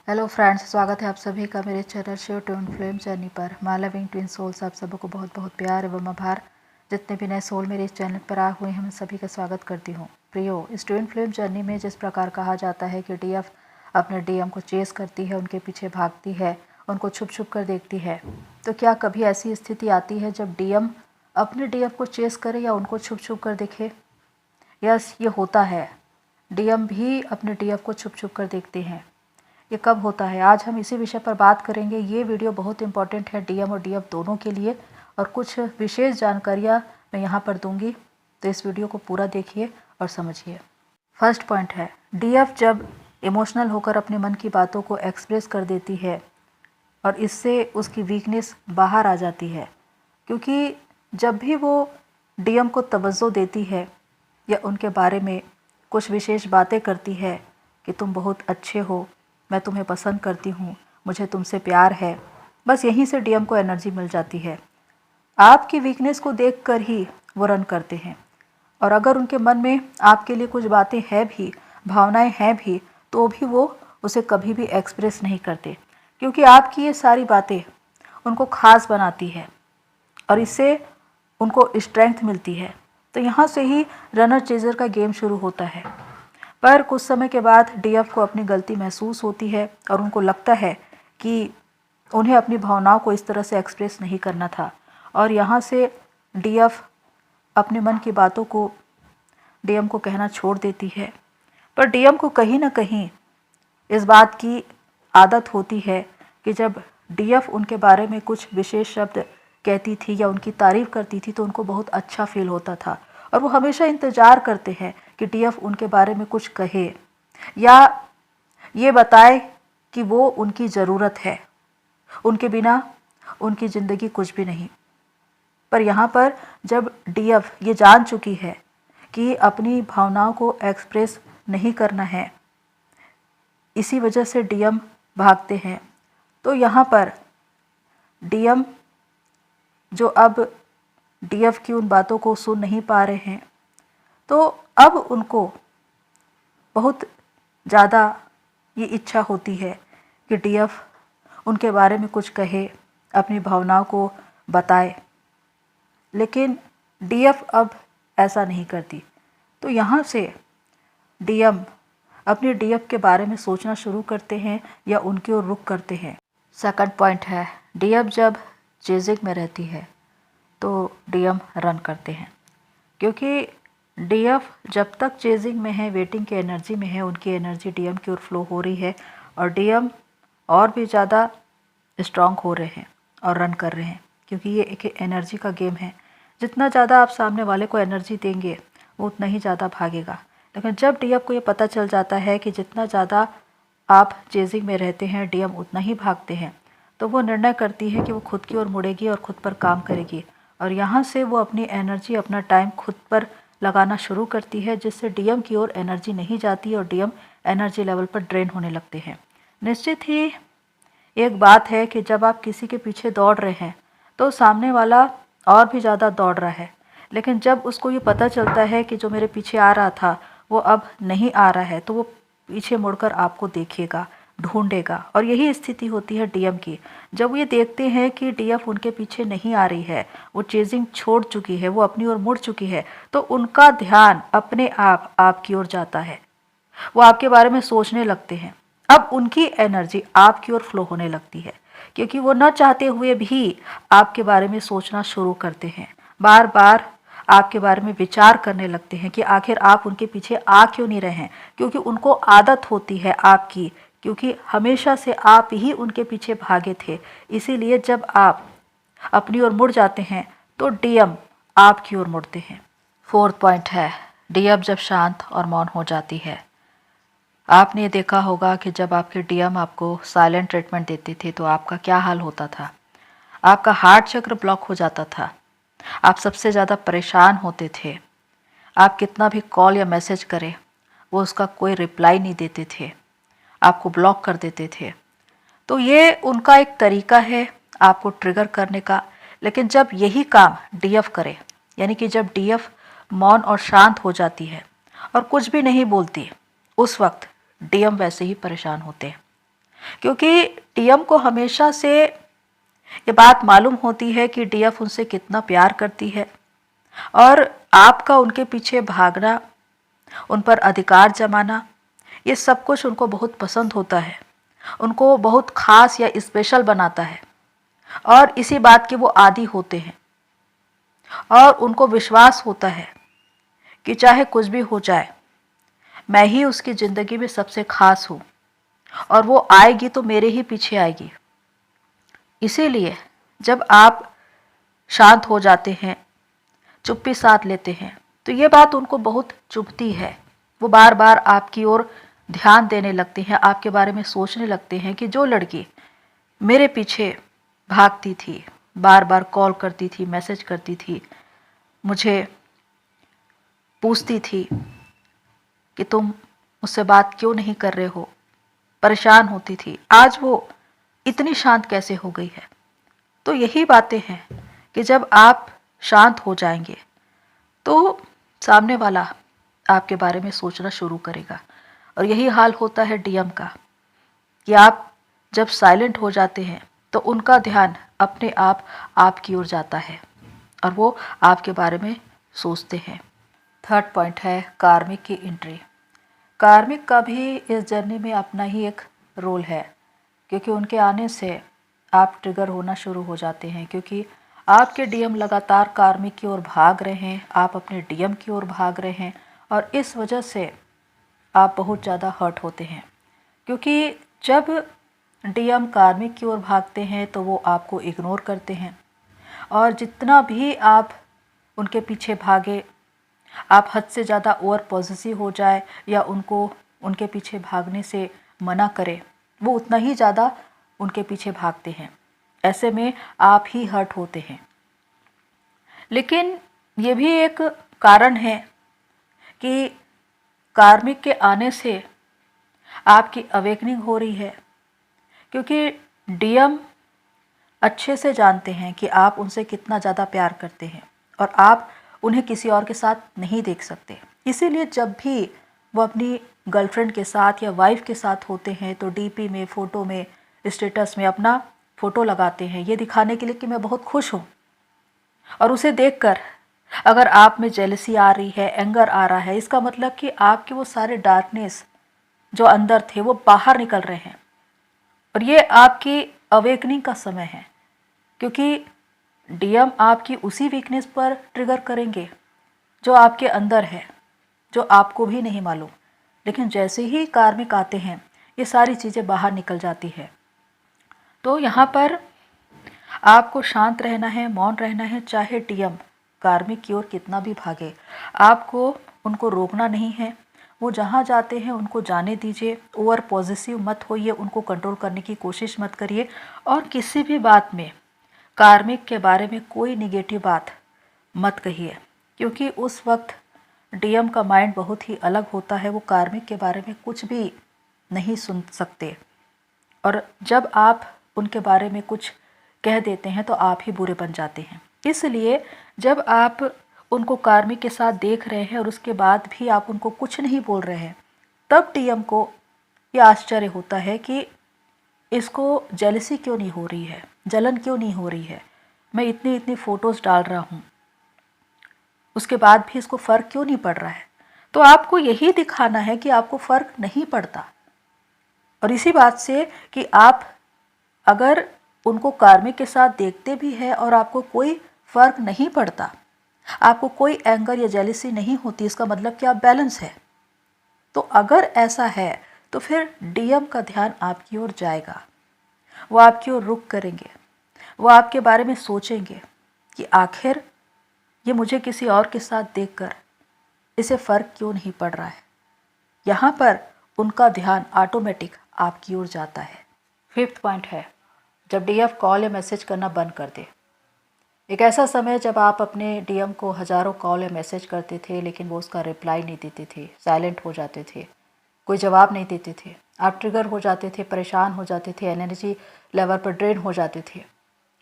Hello friends, स्वागत है आप सभी का मेरे channel show twin flame journey पर। माय लविंग ट्विन सोल्स, आप सबको बहुत बहुत प्यार एवं आभार। जितने भी नए सोल मेरे इस चैनल पर आए हुए हैं, मैं सभी का स्वागत करती हूँ। प्रियो, इस ट्विन फ्लेम जर्नी में जिस प्रकार कहा जाता है कि डीएफ अपने डीएम को चेस करती है, उनके पीछे भागती है, उनको छुप छुप कर देखती है, तो क्या कभी ऐसी स्थिति आती है जब डीएम अपने डीएफ को चेस करे या उनको छुप छुप कर देखे? यस, ये होता है। डीएम भी अपने डीएफ को छुप छुप कर देखते हैं। ये कब होता है, आज हम इसी विषय पर बात करेंगे। ये वीडियो बहुत इंपॉर्टेंट है डीएम और डीएफ दोनों के लिए, और कुछ विशेष जानकारियाँ मैं यहाँ पर दूंगी, तो इस वीडियो को पूरा देखिए और समझिए। फर्स्ट पॉइंट है, डीएफ जब इमोशनल होकर अपने मन की बातों को एक्सप्रेस कर देती है और इससे उसकी वीकनेस बाहर आ जाती है, क्योंकि जब भी वो डीएम को तवज्जो देती है या उनके बारे में कुछ विशेष बातें करती है कि तुम बहुत अच्छे हो, मैं तुम्हें पसंद करती हूँ, मुझे तुमसे प्यार है, बस यहीं से डीएम को एनर्जी मिल जाती है। आपकी वीकनेस को देखकर ही वो रन करते हैं, और अगर उनके मन में आपके लिए कुछ बातें हैं भी, भावनाएं हैं भी, तो भी वो उसे कभी भी एक्सप्रेस नहीं करते, क्योंकि आपकी ये सारी बातें उनको खास बनाती है और इससे उनको स्ट्रेंथ मिलती है। तो यहाँ से ही रनर चेजर का गेम शुरू होता है। पर कुछ समय के बाद डीएफ को अपनी गलती महसूस होती है और उनको लगता है कि उन्हें अपनी भावनाओं को इस तरह से एक्सप्रेस नहीं करना था, और यहाँ से डीएफ अपने मन की बातों को डीएम को कहना छोड़ देती है। पर डीएम को कहीं ना कहीं इस बात की आदत होती है कि जब डीएफ उनके बारे में कुछ विशेष शब्द कहती थी या उनकी तारीफ़ करती थी तो उनको बहुत अच्छा फील होता था, और वो हमेशा इंतज़ार करते हैं कि डीएफ उनके बारे में कुछ कहे या ये बताए कि वो उनकी ज़रूरत है, उनके बिना उनकी ज़िंदगी कुछ भी नहीं। पर यहाँ पर जब डीएफ ये जान चुकी है कि अपनी भावनाओं को एक्सप्रेस नहीं करना है, इसी वजह से डीएम भागते हैं, तो यहाँ पर डीएम जो अब डीएफ की उन बातों को सुन नहीं पा रहे हैं, तो अब उनको बहुत ज़्यादा ये इच्छा होती है कि डीएफ उनके बारे में कुछ कहे, अपनी भावनाओं को बताए, लेकिन डीएफ अब ऐसा नहीं करती। तो यहाँ से डीएम अपने डीएफ के बारे में सोचना शुरू करते हैं या उनकी ओर रुख करते हैं। सेकंड पॉइंट है, डीएफ जब चेजिंग में रहती है तो डीएम रन करते हैं, क्योंकि डीएफ जब तक चेजिंग में है, वेटिंग की एनर्जी में है, उनकी एनर्जी डीएम की ओर फ्लो हो रही है और डीएम और भी ज़्यादा स्ट्रांग हो रहे हैं और रन कर रहे हैं, क्योंकि ये एक एनर्जी का गेम है। जितना ज़्यादा आप सामने वाले को एनर्जी देंगे वो उतना ही ज़्यादा भागेगा। लेकिन जब डीएफ को ये पता चल जाता है कि जितना ज़्यादा आप चेजिंग में रहते हैं डीएम उतना ही भागते हैं, तो वो निर्णय करती है कि वो खुद की ओर मुड़ेगी और खुद पर काम करेगी, और यहाँ से वो अपनी एनर्जी, अपना टाइम खुद पर लगाना शुरू करती है, जिससे डीएम की ओर एनर्जी नहीं जाती और डीएम एनर्जी लेवल पर ड्रेन होने लगते हैं। निश्चित ही एक बात है कि जब आप किसी के पीछे दौड़ रहे हैं तो सामने वाला और भी ज़्यादा दौड़ रहा है, लेकिन जब उसको ये पता चलता है कि जो मेरे पीछे आ रहा था वो अब नहीं आ रहा है, तो वो पीछे मुड़कर आपको देखेगा, ढूंढेगा। और यही स्थिति होती है डीएम की। जब वो ये देखते हैं कि डीएफ उनके पीछे नहीं आ रही है, वो चेजिंग छोड़ चुकी है, वो अपनी ओर मुड़ चुकी है, तो उनका ध्यान अपने आप आपकी ओर जाता है, वो आपके बारे में सोचने लगते हैं। अब उनकी एनर्जी आपकी ओर फ्लो होने लगती है, क्योंकि वो न चाहते हुए भी आपके बारे में सोचना शुरू करते हैं, बार बार आपके बारे में विचार करने लगते हैं कि आखिर आप उनके पीछे आ क्यों नहीं रहे हैं, क्योंकि उनको आदत होती है आपकी, क्योंकि हमेशा से आप ही उनके पीछे भागे थे। इसीलिए जब आप अपनी ओर मुड़ जाते हैं तो डीएम आपकी ओर मुड़ते हैं। फोर्थ पॉइंट है, डीएम जब शांत और मौन हो जाती है। आपने देखा होगा कि जब आपके डीएम आपको साइलेंट ट्रीटमेंट देते थे तो आपका क्या हाल होता था। आपका हार्ट चक्र ब्लॉक हो जाता था, आप सबसे ज़्यादा परेशान होते थे। आप कितना भी कॉल या मैसेज करें वो उसका कोई रिप्लाई नहीं देते थे, आपको ब्लॉक कर देते थे। तो ये उनका एक तरीका है आपको ट्रिगर करने का। लेकिन जब यही काम डीएफ करे, यानी कि जब डीएफ मौन और शांत हो जाती है, और कुछ भी नहीं बोलती, उस वक्त डीएम वैसे ही परेशान होते हैं, क्योंकि डीएम को हमेशा से ये बात मालूम होती है कि डीएफ उनसे कितना प्यार करती है, और आपका उनके पीछे भागना, उन पर अधिकार जमाना, ये सब कुछ उनको बहुत पसंद होता है, उनको बहुत खास या स्पेशल बनाता है, और इसी बात के वो आदी होते हैं। और उनको विश्वास होता है कि चाहे कुछ भी हो जाए, मैं ही उसकी ज़िंदगी में सबसे खास हूँ, और वो आएगी तो मेरे ही पीछे आएगी। इसीलिए जब आप शांत हो जाते हैं, चुप्पी साध लेते हैं, तो ये बात उनको बहुत चुभती है। वो बार बार आपकी ओर ध्यान देने लगते हैं, आपके बारे में सोचने लगते हैं कि जो लड़की मेरे पीछे भागती थी, बार बार कॉल करती थी, मैसेज करती थी, मुझे पूछती थी कि तुम मुझसे बात क्यों नहीं कर रहे हो, परेशान होती थी, आज वो इतनी शांत कैसे हो गई है। तो यही बातें हैं कि जब आप शांत हो जाएंगे तो सामने वाला आपके बारे में सोचना शुरू करेगा। और यही हाल होता है डीएम का, कि आप जब साइलेंट हो जाते हैं तो उनका ध्यान अपने आप आपकी ओर जाता है, और वो आपके बारे में सोचते हैं। थर्ड पॉइंट है कार्मिक की एंट्री। कार्मिक का भी इस जर्नी में अपना ही एक रोल है, क्योंकि उनके आने से आप ट्रिगर होना शुरू हो जाते हैं, क्योंकि आपके डीएम लगातार कार्मिक की ओर भाग रहे हैं, आप अपने डीएम की ओर भाग रहे हैं, और इस वजह से आप बहुत ज़्यादा हर्ट होते हैं। क्योंकि जब डीएम कार्मिक की ओर भागते हैं तो वो आपको इग्नोर करते हैं, और जितना भी आप उनके पीछे भागे, आप हद से ज़्यादा ओवर पॉसेसिव हो जाए या उनको उनके पीछे भागने से मना करें, वो उतना ही ज़्यादा उनके पीछे भागते हैं। ऐसे में आप ही हर्ट होते हैं। लेकिन ये भी एक कारण है कि कार्मिक के आने से आपकी अवेकनिंग हो रही है, क्योंकि डीएम अच्छे से जानते हैं कि आप उनसे कितना ज़्यादा प्यार करते हैं, और आप उन्हें किसी और के साथ नहीं देख सकते। इसीलिए जब भी वो अपनी गर्लफ्रेंड के साथ या वाइफ के साथ होते हैं तो डीपी में, फ़ोटो में, स्टेटस में अपना फ़ोटो लगाते हैं, ये दिखाने के लिए कि मैं बहुत खुश हूँ। और उसे देखकर अगर आप में जेलसी आ रही है, एंगर आ रहा है, इसका मतलब कि आपके वो सारे डार्कनेस जो अंदर थे वो बाहर निकल रहे हैं, और ये आपकी अवेकनिंग का समय है। क्योंकि डीएम आपकी उसी वीकनेस पर ट्रिगर करेंगे जो आपके अंदर है, जो आपको भी नहीं मालूम। लेकिन जैसे ही कार्मिक आते हैं ये सारी चीज़ें बाहर निकल जाती है। तो यहाँ पर आपको शांत रहना है, मौन रहना है, चाहे डीएम कार्मिक की ओर कितना भी भागे, आपको उनको रोकना नहीं है। वो जहाँ जाते हैं उनको जाने दीजिए, ओवर पॉजिटिव मत होइए, उनको कंट्रोल करने की कोशिश मत करिए, और किसी भी बात में कार्मिक के बारे में कोई निगेटिव बात मत कहिए, क्योंकि उस वक्त डीएम का माइंड बहुत ही अलग होता है। वो कार्मिक के बारे में कुछ भी नहीं सुन सकते, और जब आप उनके बारे में कुछ कह देते हैं तो आप ही बुरे बन जाते हैं। इसलिए जब आप उनको कार्मिक के साथ देख रहे हैं और उसके बाद भी आप उनको कुछ नहीं बोल रहे हैं, तब डीएम को यह आश्चर्य होता है कि इसको जेलसी क्यों नहीं हो रही है, जलन क्यों नहीं हो रही है। मैं इतनी इतनी फ़ोटोज़ डाल रहा हूँ, उसके बाद भी इसको फ़र्क क्यों नहीं पड़ रहा है। तो आपको यही दिखाना है कि आपको फ़र्क नहीं पड़ता। और इसी बात से कि आप अगर उनको कार्मिक के साथ देखते भी हैं और आपको कोई फ़र्क नहीं पड़ता, आपको कोई एंगर या जेलिसी नहीं होती, इसका मतलब कि आप बैलेंस है। तो अगर ऐसा है तो फिर डीएम का ध्यान आपकी ओर जाएगा, वो आपकी ओर रुख करेंगे, वो आपके बारे में सोचेंगे कि आखिर ये मुझे किसी और के साथ देखकर इसे फ़र्क क्यों नहीं पड़ रहा है। यहाँ पर उनका ध्यान ऑटोमेटिक आपकी ओर जाता है। फिफ्थ पॉइंट है, जब डीएफ कॉल या मैसेज करना बंद कर दे। एक ऐसा समय जब आप अपने डीएम को हज़ारों कॉल या मैसेज करते थे लेकिन वो उसका रिप्लाई नहीं देते थे, साइलेंट हो जाते थे, कोई जवाब नहीं देते थे, आप ट्रिगर हो जाते थे, परेशान हो जाते थे, एनर्जी लेवल पर ड्रेन हो जाते थे।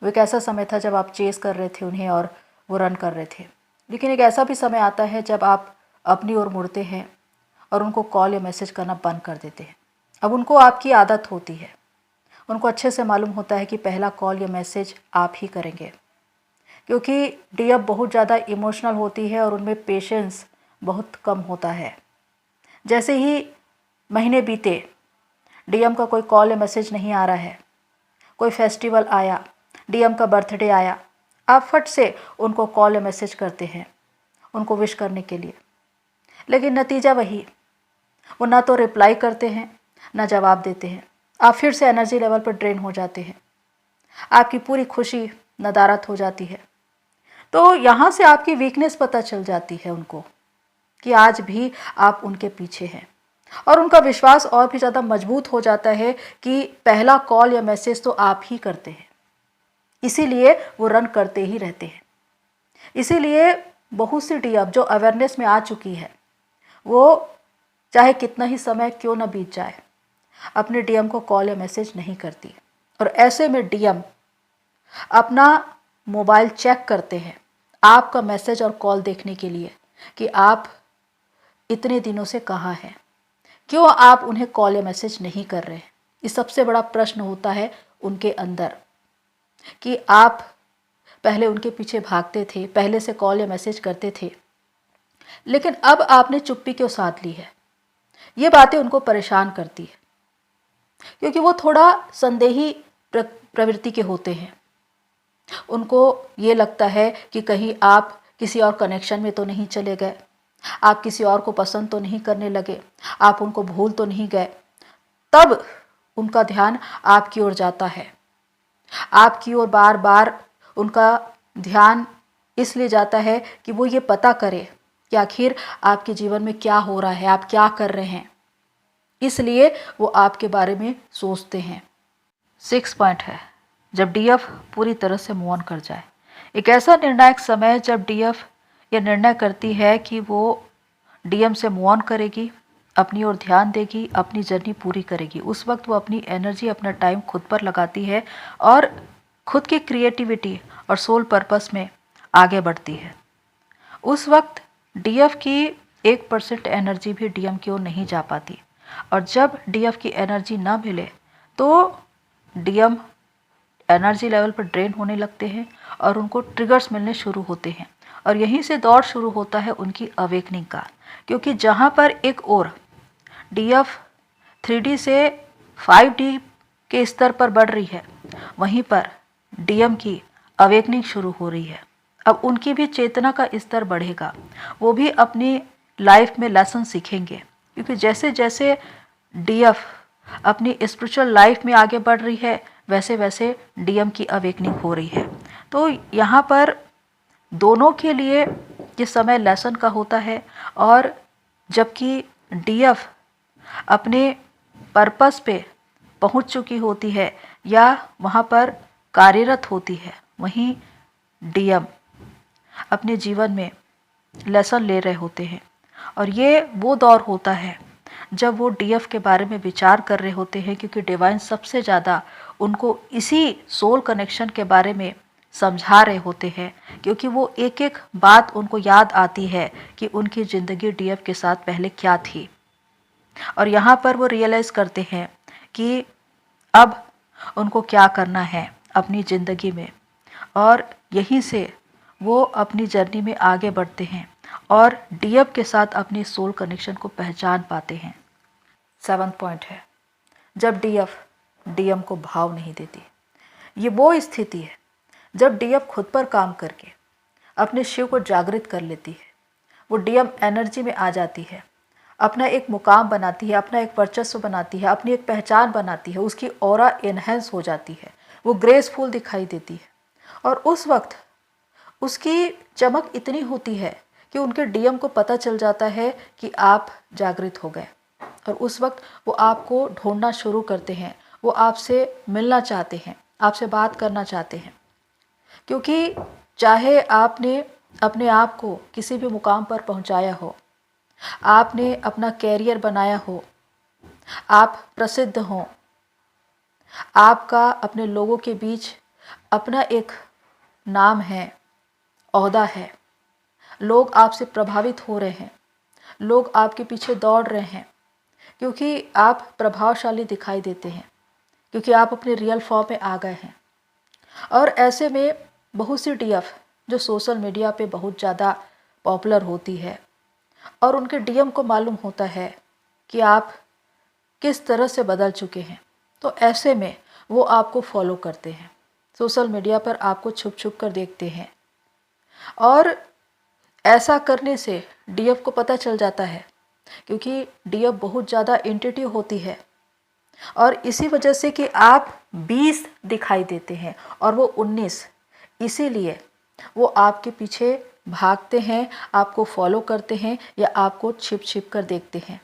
वो एक ऐसा समय था जब आप चेस कर रहे थे उन्हें और वो रन कर रहे थे। लेकिन एक ऐसा भी समय आता है जब आप अपनी ओर मुड़ते हैं और उनको कॉल या मैसेज करना बंद कर देते हैं। अब उनको आपकी आदत होती है, उनको अच्छे से मालूम होता है कि पहला कॉल या मैसेज आप ही करेंगे, क्योंकि डीएफ बहुत ज़्यादा इमोशनल होती है और उनमें पेशेंस बहुत कम होता है। जैसे ही महीने बीते, डीएम का कोई कॉल या मैसेज नहीं आ रहा है, कोई फेस्टिवल आया, डीएम का बर्थडे आया, आप फट से उनको कॉल या मैसेज करते हैं उनको विश करने के लिए, लेकिन नतीजा वही, वो ना तो रिप्लाई करते हैं ना जवाब देते हैं। आप फिर से एनर्जी लेवल पर ड्रेन हो जाते हैं, आपकी पूरी खुशी नदारद हो जाती है। तो यहाँ से आपकी वीकनेस पता चल जाती है उनको कि आज भी आप उनके पीछे हैं, और उनका विश्वास और भी ज़्यादा मजबूत हो जाता है कि पहला कॉल या मैसेज तो आप ही करते हैं, इसीलिए वो रन करते ही रहते हैं। इसीलिए बहुत सी डीएफ जो अवेयरनेस में आ चुकी है, वो चाहे कितना ही समय क्यों ना बीत जाए, अपने डीएम को कॉल या मैसेज नहीं करती। और ऐसे में डीएम अपना मोबाइल चेक करते हैं आपका मैसेज और कॉल देखने के लिए कि आप इतने दिनों से कहाँ हैं, क्यों आप उन्हें कॉल या मैसेज नहीं कर रहे हैं। ये सबसे बड़ा प्रश्न होता है उनके अंदर कि आप पहले उनके पीछे भागते थे, पहले से कॉल या मैसेज करते थे, लेकिन अब आपने चुप्पी क्यों साध ली है। ये बातें उनको परेशान करती है, क्योंकि वो थोड़ा संदेही प्रवृत्ति के होते हैं। उनको ये लगता है कि कहीं आप किसी और कनेक्शन में तो नहीं चले गए, आप किसी और को पसंद तो नहीं करने लगे, आप उनको भूल तो नहीं गए। तब उनका ध्यान आपकी ओर जाता है, आपकी ओर बार बार उनका ध्यान इसलिए जाता है कि वो ये पता करे कि आखिर आपके जीवन में क्या हो रहा है, आप क्या कर रहे हैं। इसलिए वो आपके बारे में सोचते हैं। 6 पॉइंट है, जब डीएफ पूरी तरह से मूव ऑन कर जाए। एक ऐसा निर्णायक समय जब डीएफ यह निर्णय करती है कि वो डीएम से मूव ऑन करेगी, अपनी ओर ध्यान देगी, अपनी जर्नी पूरी करेगी। उस वक्त वो अपनी एनर्जी, अपना टाइम खुद पर लगाती है और खुद की क्रिएटिविटी और सोल पर्पस में आगे बढ़ती है। उस वक्त डीएफ की 1% एनर्जी भी डीएम की ओर नहीं जा पाती, और जब डीएफ की एनर्जी ना मिले तो डीएम एनर्जी लेवल पर ड्रेन होने लगते हैं और उनको ट्रिगर्स मिलने शुरू होते हैं। और यहीं से दौर शुरू होता है उनकी अवेकनिंग का, क्योंकि जहाँ पर एक और डीएफ 3D से 5D के स्तर पर बढ़ रही है, वहीं पर डीएम की अवेकनिंग शुरू हो रही है। अब उनकी भी चेतना का स्तर बढ़ेगा, वो भी अपनी लाइफ में लेसन सीखेंगे, क्योंकि जैसे जैसे डीएफ अपनी स्पिरिचुअल लाइफ में आगे बढ़ रही है, वैसे वैसे डीएम की अवेकनिंग हो रही है। तो यहाँ पर दोनों के लिए ये समय लेसन का होता है, और जबकि डीएफ अपने पर्पस पे पहुंच चुकी होती है या वहाँ पर कार्यरत होती है, वहीं डीएम अपने जीवन में लेसन ले रहे होते हैं। और ये वो दौर होता है जब वो डीएफ के बारे में विचार कर रहे होते हैं, क्योंकि डिवाइन सबसे ज़्यादा उनको इसी सोल कनेक्शन के बारे में समझा रहे होते हैं, क्योंकि वो एक एक बात उनको याद आती है कि उनकी ज़िंदगी डीएफ के साथ पहले क्या थी। और यहाँ पर वो रियलाइज़ करते हैं कि अब उनको क्या करना है अपनी ज़िंदगी में, और यहीं से वो अपनी जर्नी में आगे बढ़ते हैं और डीएफ के साथ अपनी सोल कनेक्शन को पहचान पाते हैं। 7 पॉइंट है, जब डीएफ डीएम को भाव नहीं देती। ये वो स्थिति है जब डीएफ खुद पर काम करके अपने शिव को जागृत कर लेती है। वो डीएम एनर्जी में आ जाती है, अपना एक मुकाम बनाती है, अपना एक वर्चस्व बनाती है, अपनी एक पहचान बनाती है, उसकी ऑरा एनहेंस हो जाती है, वो ग्रेसफुल दिखाई देती है। और उस वक्त उसकी चमक इतनी होती है कि उनके डीएम को पता चल जाता है कि आप जागृत हो गए, और उस वक्त वो आपको ढूंढना शुरू करते हैं, वो आपसे मिलना चाहते हैं, आपसे बात करना चाहते हैं। क्योंकि चाहे आपने अपने आप को किसी भी मुकाम पर पहुंचाया हो, आपने अपना कैरियर बनाया हो, आप प्रसिद्ध हों, आपका अपने लोगों के बीच अपना एक नाम है, ओहदा है, लोग आपसे प्रभावित हो रहे हैं, लोग आपके पीछे दौड़ रहे हैं क्योंकि आप प्रभावशाली दिखाई देते हैं, क्योंकि आप अपने रियल फॉर्म में आ गए हैं। और ऐसे में बहुत सी डीएफ जो सोशल मीडिया पे बहुत ज़्यादा पॉपुलर होती है और उनके डीएम को मालूम होता है कि आप किस तरह से बदल चुके हैं, तो ऐसे में वो आपको फॉलो करते हैं, सोशल मीडिया पर आपको छुप छुप कर देखते हैं। और ऐसा करने से डीएफ को पता चल जाता है, क्योंकि डीएफ बहुत ज़्यादा इंट्यूटिव होती है और इसी वजह से कि आप 20 दिखाई देते हैं और वो 19, इसीलिए वो आपके पीछे भागते हैं, आपको फॉलो करते हैं या आपको छिप छिप कर देखते हैं।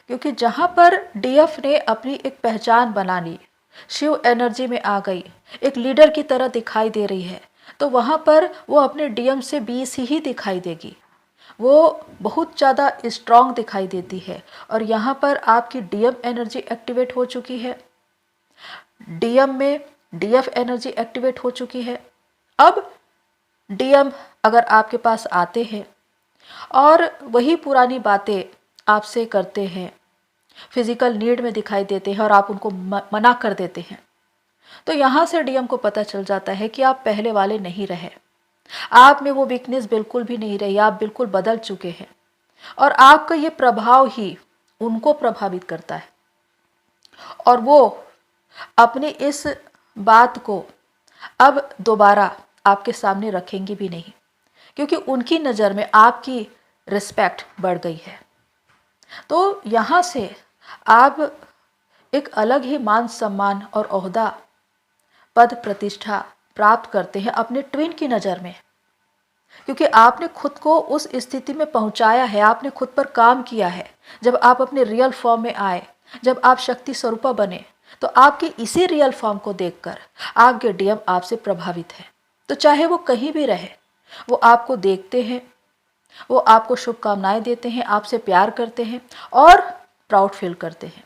क्योंकि जहाँ पर डीएफ ने अपनी एक पहचान बना ली, शिव एनर्जी में आ गई, एक लीडर की तरह दिखाई दे रही है, तो वहाँ पर वो अपने डीएम से 20 ही दिखाई देगी, वो बहुत ज़्यादा स्ट्रॉन्ग दिखाई देती है। और यहाँ पर आपकी डीएम एनर्जी एक्टिवेट हो चुकी है, डीएम में डीएफ एनर्जी एक्टिवेट हो चुकी है। अब डीएम अगर आपके पास आते हैं और वही पुरानी बातें आपसे करते हैं, फिजिकल नीड में दिखाई देते हैं और आप उनको मना कर देते हैं, तो यहाँ से डीएम को पता चल जाता है कि आप पहले वाले नहीं रहे, आप में वो वीकनेस बिल्कुल भी नहीं रही, आप बिल्कुल बदल चुके हैं और आपका ये प्रभाव ही उनको प्रभावित करता है। और वो अपनी इस बात को अब दोबारा आपके सामने रखेंगी भी नहीं, क्योंकि उनकी नज़र में आपकी रिस्पेक्ट बढ़ गई है। तो यहाँ से आप एक अलग ही मान सम्मान और ओहदा, पद प्रतिष्ठा प्राप्त करते हैं अपने ट्विन की नज़र में, क्योंकि आपने खुद को उस स्थिति में पहुंचाया है, आपने खुद पर काम किया है। जब आप अपने रियल फॉर्म में आए, जब आप शक्ति स्वरूपा बने, तो आपके इसी रियल फॉर्म को देखकर आपके डीएम आपसे प्रभावित है। तो चाहे वो कहीं भी रहे, वो आपको देखते हैं, वो आपको शुभकामनाएं देते हैं, आपसे प्यार करते हैं और प्राउड फील करते हैं।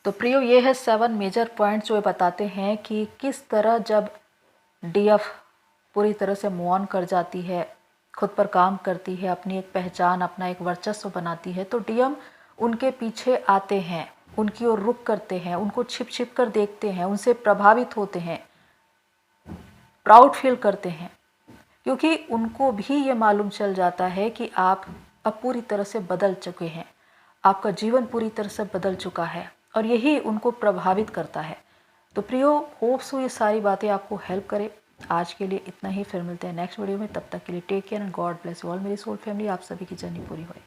तो प्रियो, ये है 7 मेजर पॉइंट्स जो बताते हैं कि किस तरह जब डीएफ पूरी तरह से मूव ऑन कर जाती है, खुद पर काम करती है, अपनी एक पहचान, अपना एक वर्चस्व बनाती है, तो डीएम उनके पीछे आते हैं, उनकी ओर रुख करते हैं, उनको छिप छिप कर देखते हैं, उनसे प्रभावित होते हैं, प्राउड फील करते हैं, क्योंकि उनको भी ये मालूम चल जाता है कि आप अब पूरी तरह से बदल चुके हैं, आपका जीवन पूरी तरह से बदल चुका है और यही उनको प्रभावित करता है। तो प्रियो, होप्स ये सारी बातें आपको हेल्प करे। आज के लिए इतना ही, फिर मिलते हैं नेक्स्ट वीडियो में। तब तक के लिए take care and God bless you all. मेरी सोल फैमिली, आप सभी की जर्नी पूरी होए।